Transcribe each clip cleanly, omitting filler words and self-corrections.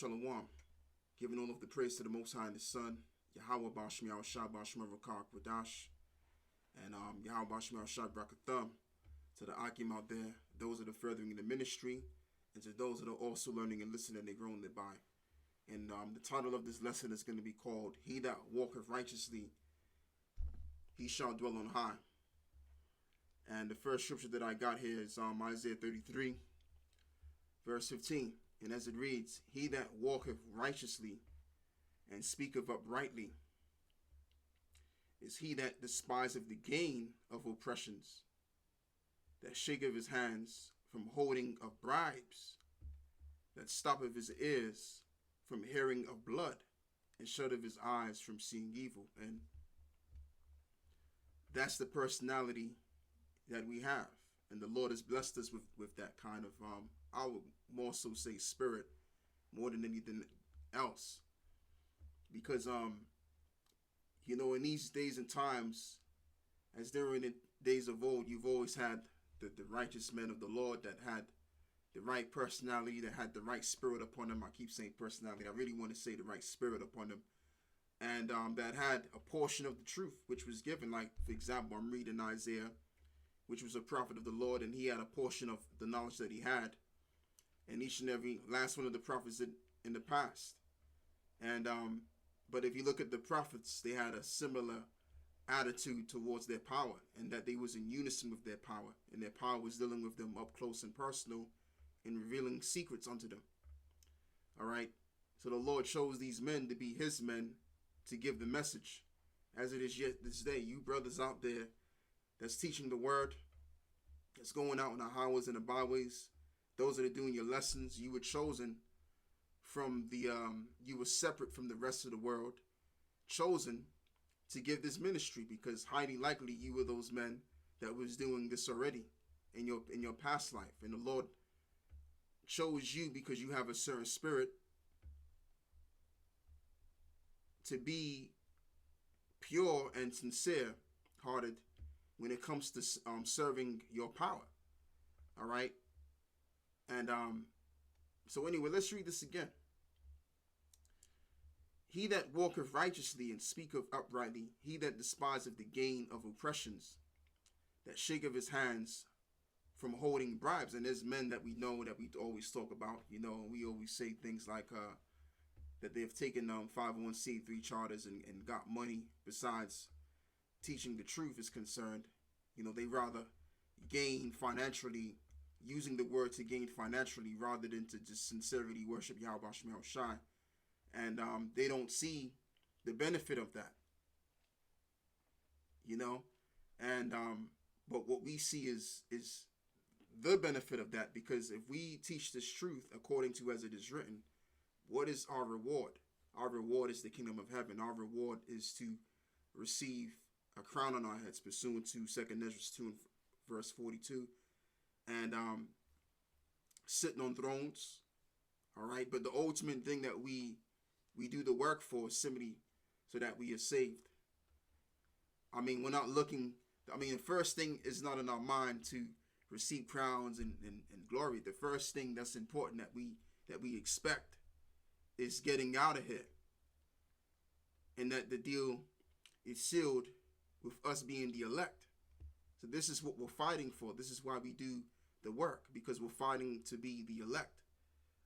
Shalom. Giving all of the praise to the Most High and the Son, Yahawah Bahasham Yahawashi Towards, and Yahawah Bahasham Yahawashi to the Akim out there, those that are furthering in the ministry, and to those that are also learning and listening and they're growing thereby. And the title of this lesson is going to be called, He That Walketh Righteously, He Shall Dwell on High. And the first scripture that I got here is Isaiah 33, verse 15. And as it reads, He that walketh righteously and speaketh uprightly is he that despiseth the gain of oppressions, that shaketh his hands from holding of bribes, that stoppeth his ears from hearing of blood, and shutteth his eyes from seeing evil. And that's the personality that we have. And the Lord has blessed us with that kind of, I would more so say spirit, more than anything else. Because, in these days and times, as there were in the days of old, you've always had the righteous men of the Lord that had the right personality, that had the right spirit upon them. I keep saying personality. I really want to say the right spirit upon them. And that had a portion of the truth, which was given. Like, for example, I'm reading Isaiah, which was a prophet of the Lord, and he had a portion of the knowledge that he had. And each and every last one of the prophets in the past. And but if you look at the prophets, they had a similar attitude towards their power, and that they was in unison with their power, and their power was dealing with them up close and personal and revealing secrets unto them. All right. So the Lord chose these men to be his men to give the message, as it is yet this day. You brothers out there that's teaching the word, that's going out in the highways and the byways, those that are doing your lessons, you were chosen from you were separate from the rest of the world, chosen to give this ministry, because highly likely you were those men that was doing this already in your past life. And the Lord chose you because you have a certain spirit to be pure and sincere hearted when it comes to serving your power. All right. And so anyway, let's read this again. He that walketh righteously and speaketh uprightly, he that despiseth the gain of oppressions, that shaketh his hands from holding bribes. And there's men that we know that we always talk about, we always say things like that they've taken 501c3 charters and got money besides teaching the truth is concerned. They rather gain financially, using the word to gain financially rather than to just sincerely worship Yahawah Bahasham Yahawashi. And they don't see the benefit of that, and but what we see is the benefit of that, because if we teach this truth according to as it is written, what is our reward? Our reward is the kingdom of heaven. Our reward is to receive a crown on our heads, pursuant to 2 Ezra 2 and verse 42, and sitting on thrones. All right, but the ultimate thing that we do the work for is simply so that we are saved. We're not looking. The first thing is not in our mind to receive crowns and glory. The first thing that's important that we expect is getting out of here, and that the deal is sealed with us being the elect. So this is what we're fighting for. This is why we do the work, because we're fighting to be the elect.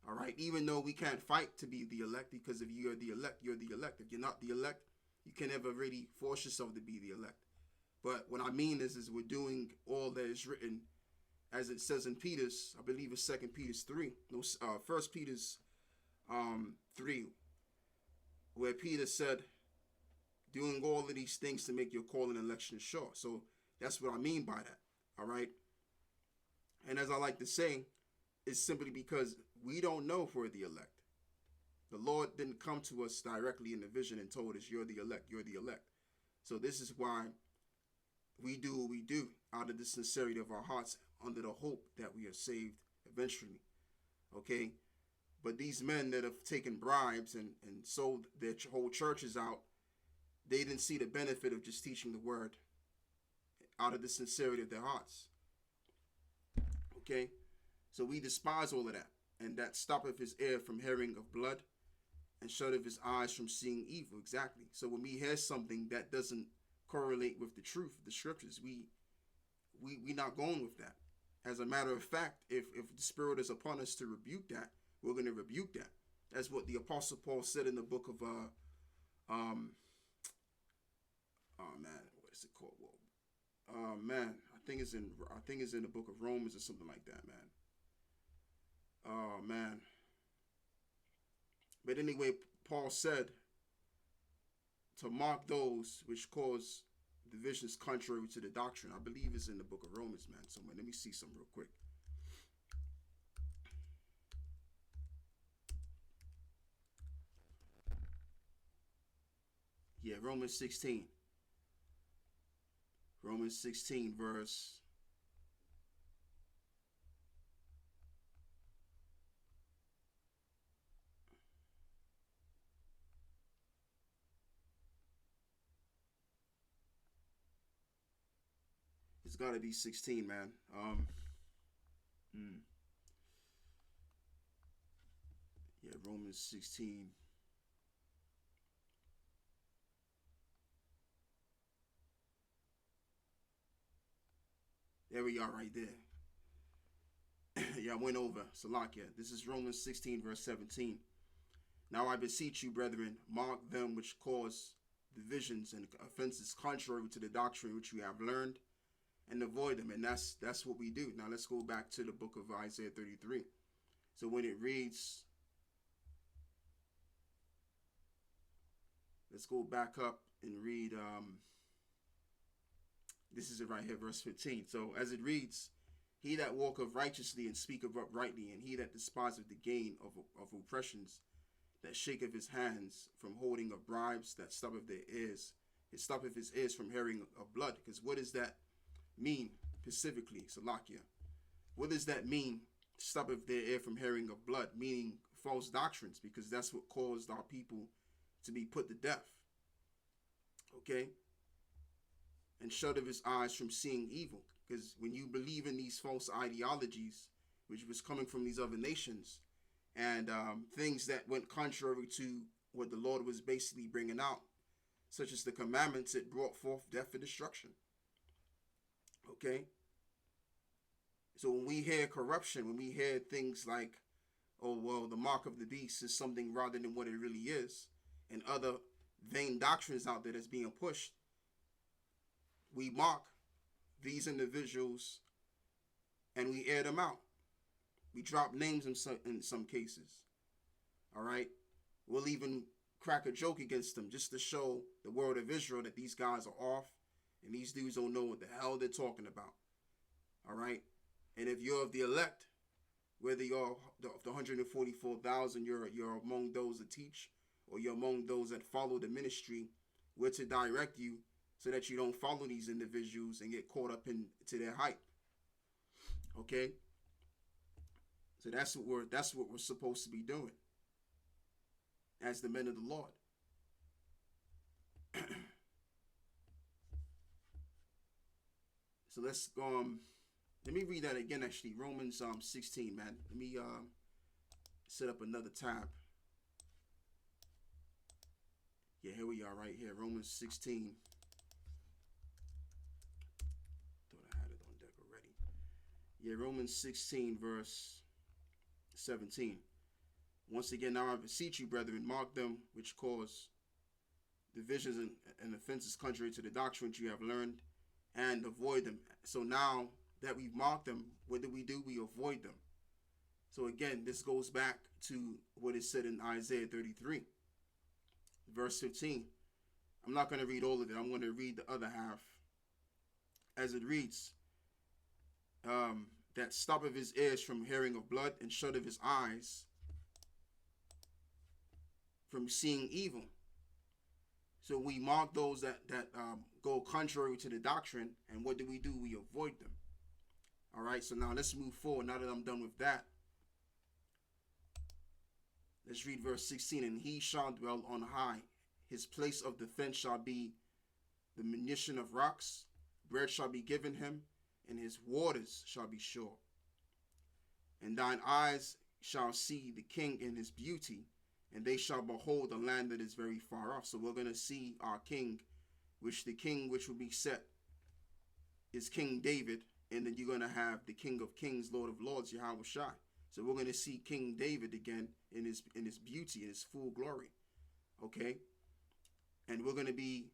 All right. Even though we can't fight to be the elect, because if you're the elect, you're the elect. If you're not the elect, you can never really force yourself to be the elect. But what I mean is we're doing all that is written, as it says in Peter's, I believe it's 2 Peter's 3, no, 1 Peter's 3, where Peter said, doing all of these things to make your call and election sure. So that's what I mean by that. All right. And as I like to say, it's simply because we don't know if we're the elect. The Lord didn't come to us directly in the vision and told us, you're the elect, you're the elect. So this is why we do what we do out of the sincerity of our hearts, under the hope that we are saved eventually. Okay? But these men that have taken bribes and sold their whole churches out, they didn't see the benefit of just teaching the word out of the sincerity of their hearts. Okay? So we despise all of that. and that stoppeth his ear from hearing of blood, and shutteth his eyes from seeing evil. Exactly. So when we hear something that doesn't correlate with the truth, the scriptures, we not going with that. As a matter of fact, if the Spirit is upon us to rebuke that, we're going to rebuke that. That's what the Apostle Paul said in the book of oh man, what is it called? Well, man, I think it's in the book of Romans or something like that, man. Oh man. But anyway, Paul said to mark those which cause divisions contrary to the doctrine. I believe it's in the book of Romans, man, somewhere. Let me see some real quick. Yeah, Romans 16. Romans 16, verse... It's got to be 16, man. Yeah, Romans 16. There we are right there. Yeah, I went over. Salakia. This is Romans 16, verse 17. Now I beseech you, brethren, mark them which cause divisions and offenses contrary to the doctrine which we have learned, and avoid them. And that's what we do. Now let's go back to the book of Isaiah 33. So when it reads, let's go back up and read, this is it right here, verse 15. So as it reads, he that walketh righteously and speaketh uprightly, and he that despiseth the gain of oppressions, that shaketh his hands from holding of bribes, that stoppeth their ears, it stoppeth his ears from hearing of blood. Because what does that mean specifically, Salakia? What does that mean, stoppeth their ear from hearing of blood? Meaning false doctrines, because that's what caused our people to be put to death. Okay? And shutteth his eyes from seeing evil. Because when you believe in these false ideologies, which was coming from these other nations, and things that went contrary to what the Lord was basically bringing out, such as the commandments, it brought forth death and destruction. Okay? So when we hear corruption, when we hear things like, oh, well, the mark of the beast is something rather than what it really is, and other vain doctrines out there that's being pushed, we mock these individuals and we air them out. We drop names in some cases. All right? We'll even crack a joke against them just to show the world of Israel that these guys are off and these dudes don't know what the hell they're talking about. All right? And if you're of the elect, whether you're the 144,000, you're among those that teach, or you're among those that follow the ministry, we're to direct you so that you don't follow these individuals and get caught up into their hype. Okay? So that's what we're supposed to be doing as the men of the Lord. So let me read that again, actually. Romans 16, man. Let me set up another tab. Yeah, here we are right here. Romans 16. Thought I had it on deck already. Yeah, Romans 16, verse 17. Once again, now I beseech you, brethren, mark them which cause divisions and offenses contrary to the doctrine which you have learned, and avoid them. So now that we've marked them, what do? We avoid them. So again, this goes back to what is said in Isaiah 33, verse 15. I'm not going to read all of it. I'm going to read the other half. As it reads, that stoppeth his ears from hearing of blood, and shutteth his eyes from seeing evil. So we mark those that go contrary to the doctrine, and what do? We avoid them. All right, so now let's move forward. Now that I'm done with that, let's read verse 16. And he shall dwell on high. His place of defense shall be the munition of rocks. Bread shall be given him, and his waters shall be sure. And thine eyes shall see the king in his beauty, and they shall behold a land that is very far off. So we're going to see our king, which the king which will be set is King David, and then you're going to have the King of Kings, Lord of Lords, Yahawah. So we're going to see King David again in his beauty, in his full glory. Okay? And we're going to be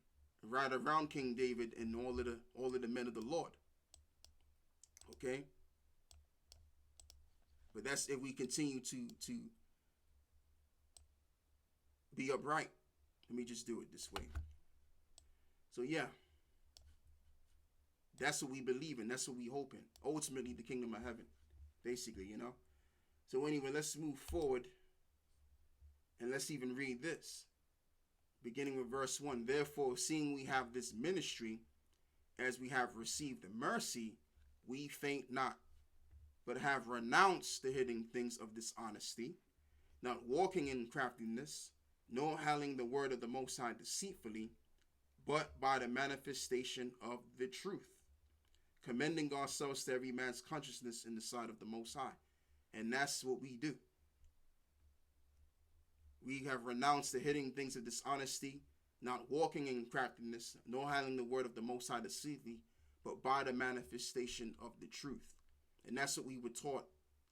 right around King David and all of the men of the Lord. Okay? But that's if we continue to be upright. Let me just do it this way. So yeah, that's what we believe in. That's what we hope in. Ultimately, the kingdom of heaven, basically, you know. So anyway, let's move forward and let's even read this. Beginning with verse 1. Therefore, seeing we have this ministry, as we have received the mercy, we faint not, but have renounced the hidden things of dishonesty, not walking in craftiness, nor handling the word of the Most High deceitfully, but by the manifestation of the truth, commending ourselves to every man's consciousness in the sight of the Most High. And that's what we do. We have renounced the hidden things of dishonesty, not walking in craftiness, nor handling the word of the Most High deceitfully, but by the manifestation of the truth. And that's what we were taught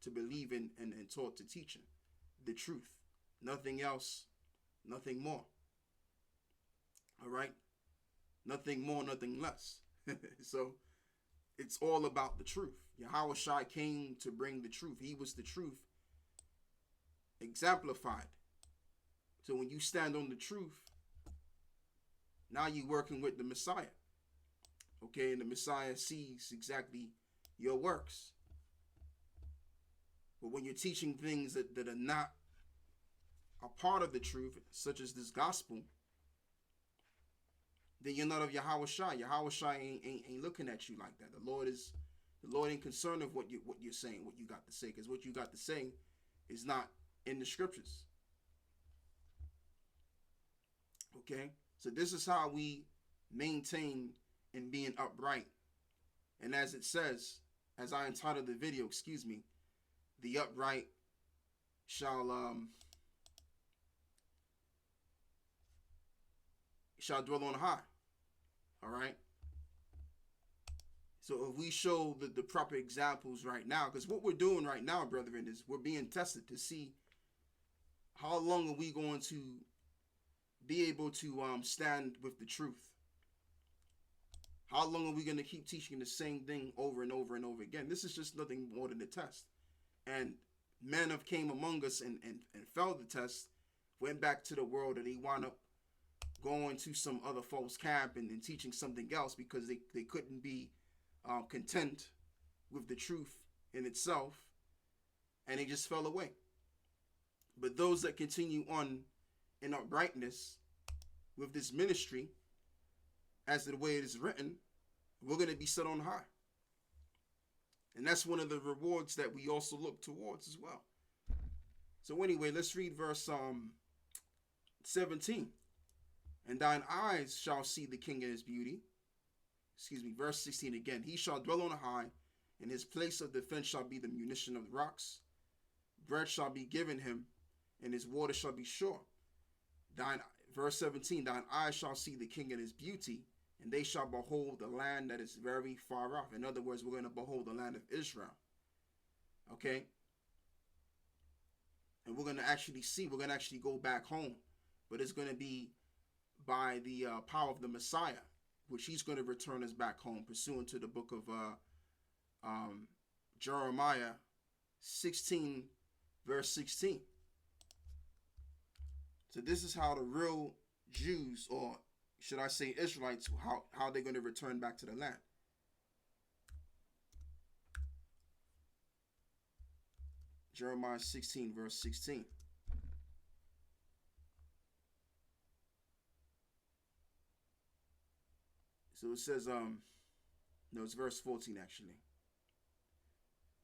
to believe in and taught to teach in. The truth. Nothing else, nothing more. All right? Nothing more, nothing less. So it's all about the truth. Yahawah came to bring the truth. He was the truth exemplified. So when you stand on the truth, now you're working with the Messiah. Okay, and the Messiah sees exactly your works. But when you're teaching things that are not a part of the truth, such as this gospel, then you're not of Yahawah. Yahawah ain't looking at you like that. The Lord ain't concerned of what you're saying, what you got to say, because what you got to say is not in the scriptures. Okay, so this is how we maintain in being upright. And as it says, as I entitled the video, the upright shall dwell on high. All right. So if we show the proper examples right now, because what we're doing right now, brethren, is we're being tested to see how long are we going to be able to stand with the truth. How long are we going to keep teaching the same thing over and over and over again? This is just nothing more than a test. And men have came among us and failed the test, went back to the world, and they wound up going to some other false camp and teaching something else because they couldn't be content with the truth in itself, and they just fell away. But those that continue on in uprightness with this ministry, as the way it is written, we're going to be set on high. And that's one of the rewards that we also look towards as well. So anyway, let's read verse 17. And thine eyes shall see the king in his beauty. Verse 16 again. He shall dwell on high, and his place of defense shall be the munition of the rocks. Bread shall be given him, and his water shall be sure. Verse 17, thine eyes shall see the king in his beauty, and they shall behold the land that is very far off. In other words, we're going to behold the land of Israel. Okay? And we're going to actually go back home. But it's going to be by the power of the Messiah, which he's going to return us back home, pursuant to the book of Jeremiah 16, verse 16. So this is how the real Jews, or should I say Israelites, how they're going to return back to the land. Jeremiah 16, verse 16. So it says, no, it's verse 14 actually.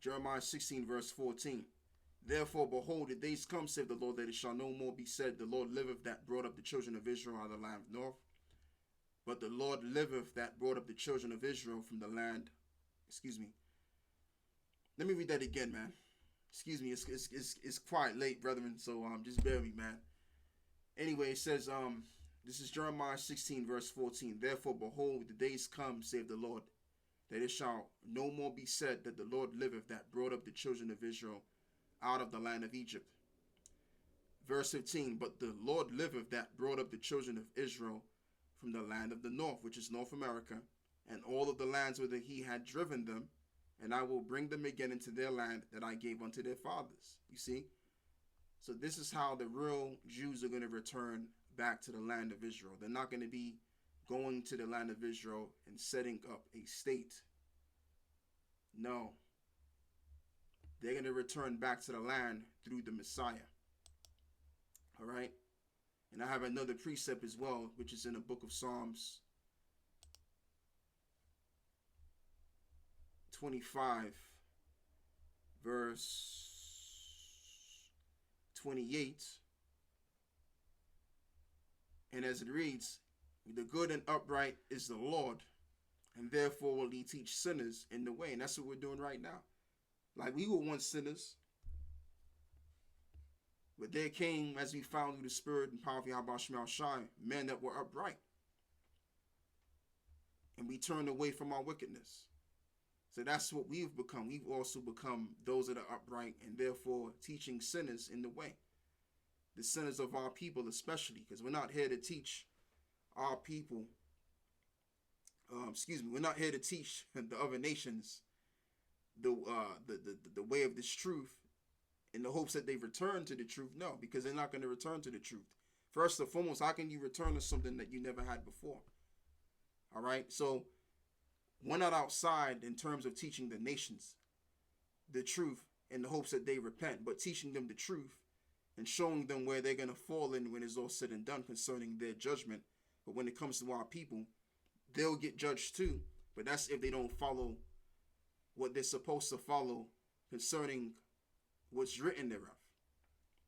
Jeremiah 16, verse 14. Therefore, behold, the days come, saith the Lord, that it shall no more be said, the Lord liveth that brought up the children of Israel out of the land of north. But the Lord liveth that brought up the children of Israel from the land. Let me read that again, man. Excuse me, it's quite late, brethren, so just bear with me, man. Anyway, it says, this is Jeremiah 16, verse 14. Therefore, behold, the days come, save the Lord, that it shall no more be said that the Lord liveth, that brought up the children of Israel out of the land of Egypt. Verse 15, but the Lord liveth, that brought up the children of Israel from the land of the north, which is North America, and all of the lands whither he had driven them, and I will bring them again into their land that I gave unto their fathers. You see? So this is how the real Jews are going to return back to the land of Israel. They're not going to be going to the land of Israel and setting up a state. No. They're going to return back to the land through the Messiah. All right? And I have another precept as well, which is in the book of Psalms 25, verse 28. And as it reads, the good and upright is the Lord, and therefore will he teach sinners in the way. And that's what we're doing right now. Like, we were once sinners, but there came, as we found through the Spirit and power of Yahawah Bahasham Yahawashi, men that were upright. And we turned away from our wickedness. So that's what we've become. We've also become those that are upright, and therefore teaching sinners in the way. The sinners of our people especially, because we're not here to teach our people, we're not here to teach the other nations the way of this truth in the hopes that they return to the truth. No, because they're not going to return to the truth. First and foremost, how can you return to something that you never had before? All right, so we're not outside in terms of teaching the nations the truth in the hopes that they repent, but teaching them the truth and showing them where they're going to fall in when it's all said and done concerning their judgment. But when it comes to our people, they'll get judged too. But that's if they don't follow what they're supposed to follow concerning what's written thereof.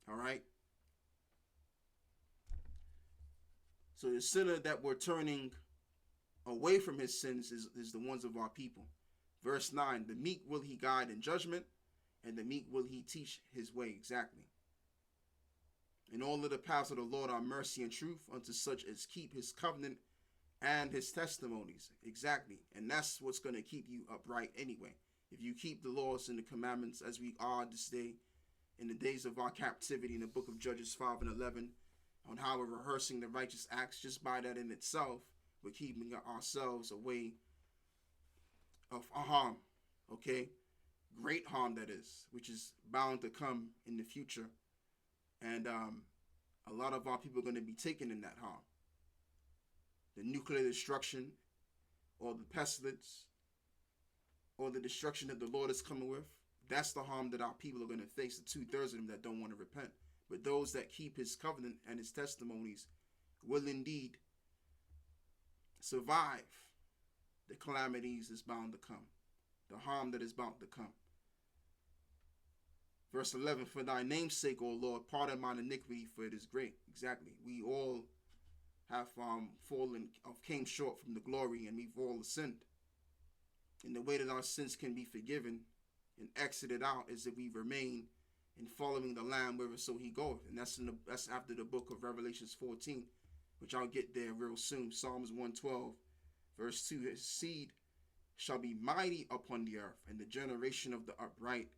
All right? So the sinner that we're turning away from his sins is the ones of our people. Verse 9, the meek will he guide in judgment, and the meek will he teach his way. Exactly. And all of the paths of the Lord are mercy and truth unto such as keep his covenant and his testimonies. Exactly. And that's what's going to keep you upright anyway. If you keep the laws and the commandments as we are this day, in the days of our captivity, in the book of Judges 5 and 11, on how we're rehearsing the righteous acts, just by that in itself, we're keeping ourselves away of harm, okay? Great harm, that is, which is bound to come in the future. And a lot of our people are going to be taken in that harm. The nuclear destruction, or the pestilence, or the destruction that the Lord is coming with, that's the harm that our people are going to face, the 2/3 of them that don't want to repent. But those that keep his covenant and his testimonies will indeed survive the calamities that's bound to come, the harm that is bound to come. Verse 11, for thy name's sake, O Lord, pardon mine iniquity, for it is great. Exactly. We all have fallen, came short from the glory, and we've all sinned. And the way that our sins can be forgiven and exited out is if we remain in following the Lamb whitherso he goeth. And that's after the book of Revelations 14, which I'll get there real soon. Psalms 112, verse 2, his seed shall be mighty upon the earth, and the generation of the upright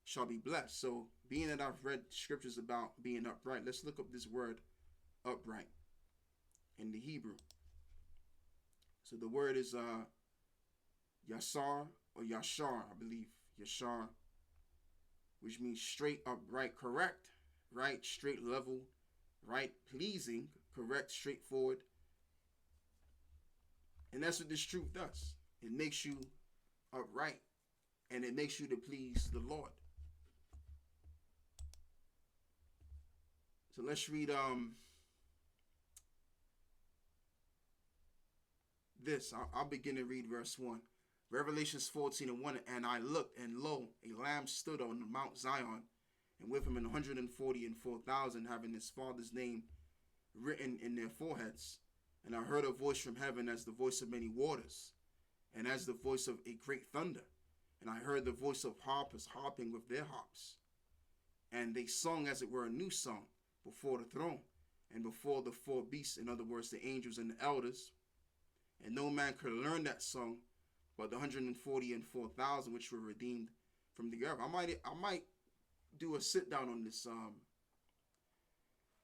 shall be blessed. So, being that I've read scriptures about being upright, let's look up this word upright in the Hebrew. So the word is Yasar or Yashar, I believe. Yashar, which means straight, upright, correct, right, straight, level, right, pleasing, correct, straightforward. And that's what this truth does. It makes you upright, and it makes you to please the Lord. So let's read this. I'll begin to read verse 1. Revelations 14 and 1. And I looked, and lo, a lamb stood on Mount Zion, and with him 144,000, having his father's name written in their foreheads. And I heard a voice from heaven as the voice of many waters, and as the voice of a great thunder. And I heard the voice of harpers harping with their harps. and they sung as it were a new song before the throne and before the four beasts, in other words, the angels and the elders. And no man could learn that song but the 144,000 which were redeemed from the earth. I might do a sit down on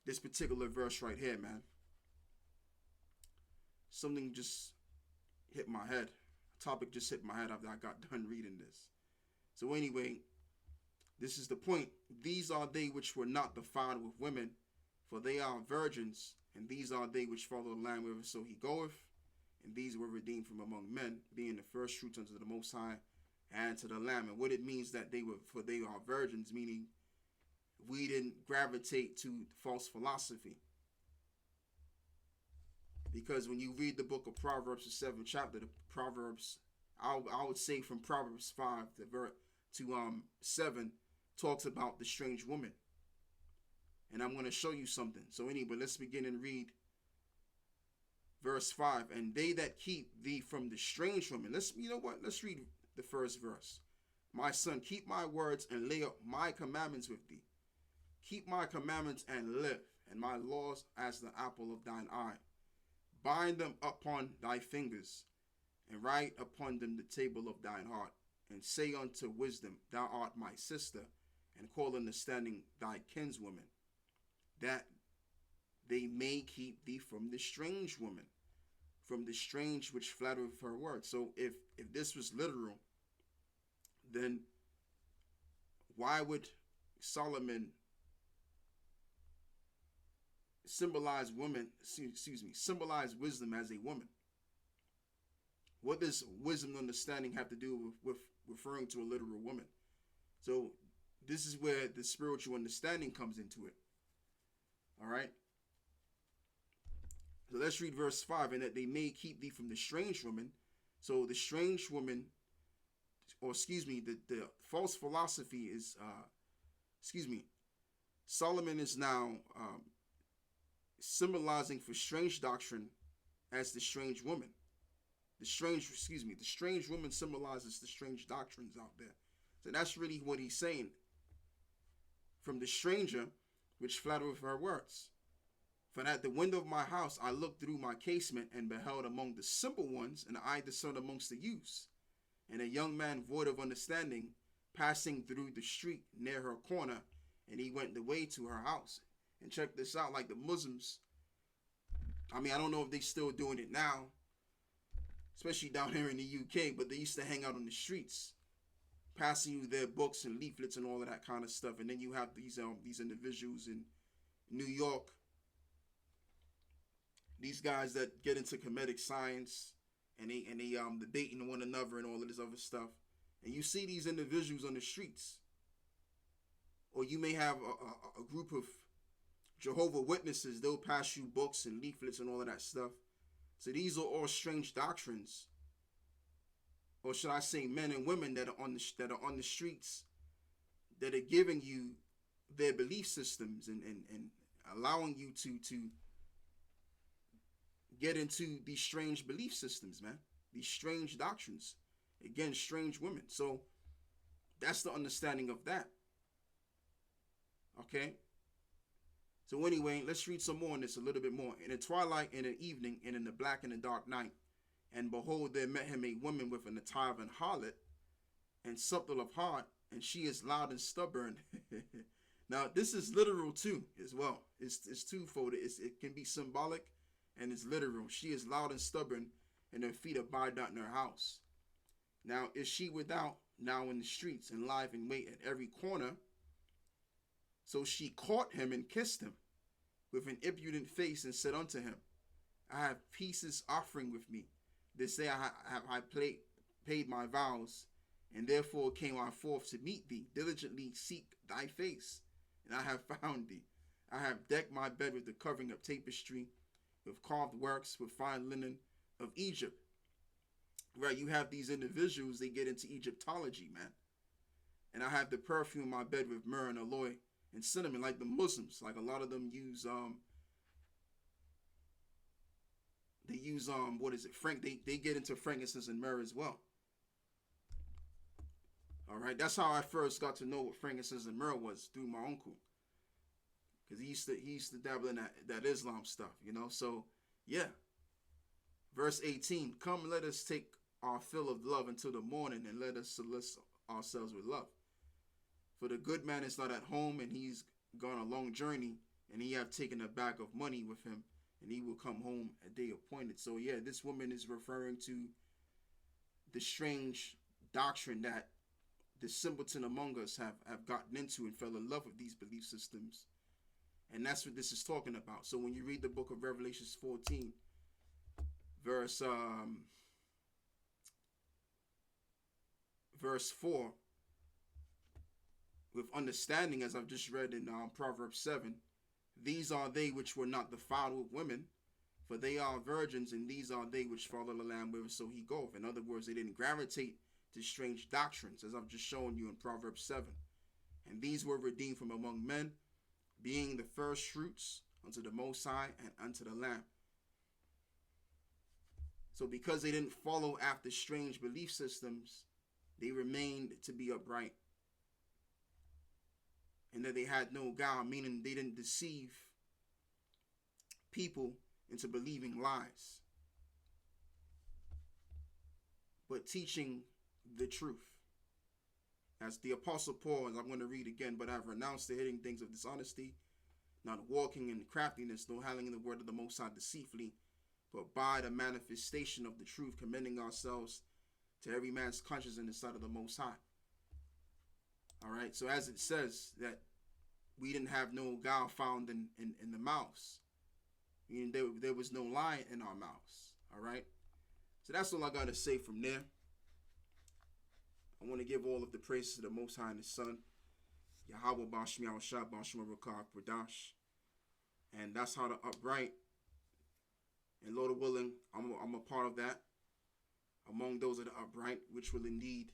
this particular verse right here, man. Something just hit my head. A topic just hit my head after I got done reading this. So anyway, this is the point. These are they which were not defiled with women, for they are virgins, and these are they which follow the Lamb whitherso he goeth, and these were redeemed from among men, being the first fruits unto the Most High and to the Lamb. And what it means that they are virgins, meaning we didn't gravitate to false philosophy. Because when you read the book of Proverbs, the 7th chapter, the Proverbs, I would say from Proverbs 5 to 7, talks about the strange woman. And I'm going to show you something. So anyway, let's begin and read verse 5. And they that keep thee from the strange woman. Let's read the first verse. My son, keep my words and lay up my commandments with thee. Keep my commandments and live, and my laws as the apple of thine eye. Bind them upon thy fingers, and write upon them the table of thine heart. And say unto wisdom, thou art my sister, and call understanding thy kinswoman, that they may keep thee from the strange woman, from the strange which flattereth her words. So if this was literal, then why would Solomon symbolize symbolize wisdom as a woman? What does wisdom and understanding have to do with referring to a literal woman? So this is where the spiritual understanding comes into it. All right. So let's read verse 5. And that they may keep thee from the strange woman. So the strange woman, the false philosophy is, Solomon is now symbolizing for strange doctrine as the strange woman. The strange woman symbolizes the strange doctrines out there. So that's really what he's saying. From the stranger, which flattereth her words. For at the window of my house I looked through my casement, and beheld among the simple ones, and I discerned amongst the youths, and a young man void of understanding, passing through the street near her corner, and he went the way to her house. And check this out, like the Muslims, I don't know if they still doing it now, especially down here in the UK, but they used to hang out on the streets, passing you their books and leaflets and all of that kind of stuff. And then you have these individuals in New York, these guys that get into comedic science, and they debating one another and all of this other stuff. And you see these individuals on the streets. Or you may have a group of Jehovah Witnesses. They'll pass you books and leaflets and all of that stuff. So these are all strange doctrines, or should I say, men and women that are on the streets, that are giving you their belief systems and allowing you to get into these strange belief systems, man. These strange doctrines, again, strange women. So that's the understanding of that. Okay. So anyway, let's read some more on this, a little bit more. In the twilight, in the evening, and in the black and the dark night, and behold, there met him a woman with an attire of an harlot, and subtle of heart, and she is loud and stubborn. Now, this is literal too, as well. It's twofold. It can be symbolic, and it's literal. She is loud and stubborn, and her feet abide not in her house. Now, is she without, now in the streets, and live in wait at every corner? So she caught him and kissed him with an impudent face, and said unto him, I have pieces offering with me. This day I paid my vows, and therefore came I forth to meet thee, diligently seek thy face, and I have found thee. I have decked my bed with the covering of tapestry, with carved works, with fine linen of Egypt. Right, you have these individuals, they get into Egyptology, man. And I have the perfume in my bed with myrrh and aloe and cinnamon, like the Muslims. Like a lot of them use they get into frankincense and myrrh as well. All right, that's how I first got to know what frankincense and myrrh was, through my uncle, because he used to dabble in that Islam stuff, you know. So yeah, verse 18: Come, let us take our fill of love until the morning, and let us solicit ourselves with love. For the good man is not at home, and he's gone a long journey, and he have taken a bag of money with him, and he will come home a day appointed. So yeah, this woman is referring to the strange doctrine that the simpleton among us have gotten into and fell in love with these belief systems. And that's what this is talking about. So when you read the book of Revelations 14, verse 4, with understanding, as I've just read in Proverbs 7, these are they which were not defiled with women, for they are virgins, and these are they which follow the Lamb whitherso he goeth. In other words, they didn't gravitate to strange doctrines, as I've just shown you in Proverbs 7. And these were redeemed from among men, being the first fruits unto the Most High and unto the Lamb. So because they didn't follow after strange belief systems, they remained to be upright. And that they had no guile, meaning they didn't deceive people into believing lies, but teaching the truth. As the Apostle Paul, as I'm going to read again, but I've renounced the hidden things of dishonesty, not walking in craftiness, nor handling the word of the Most High deceitfully, but by the manifestation of the truth, commending ourselves to every man's conscience in the sight of the Most High. All right, so as it says that we didn't have no guile found in the mouths, meaning there was no lie in our mouths. All right, so that's all I got to say from there. I want to give all of the praises to the Most High and His Son, Yahawah Bahasham Yahawashi Towards. And that's how the upright, and Lord willing, I'm a part of that, among those of the upright, which will indeed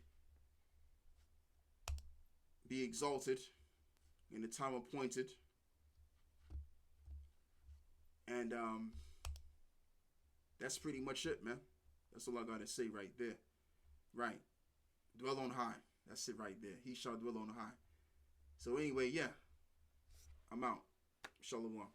be exalted in the time appointed. And that's pretty much it, man. That's all I got to say right there. Right. Dwell on high. That's it right there. He shall dwell on high. So anyway, yeah. I'm out. Shalom.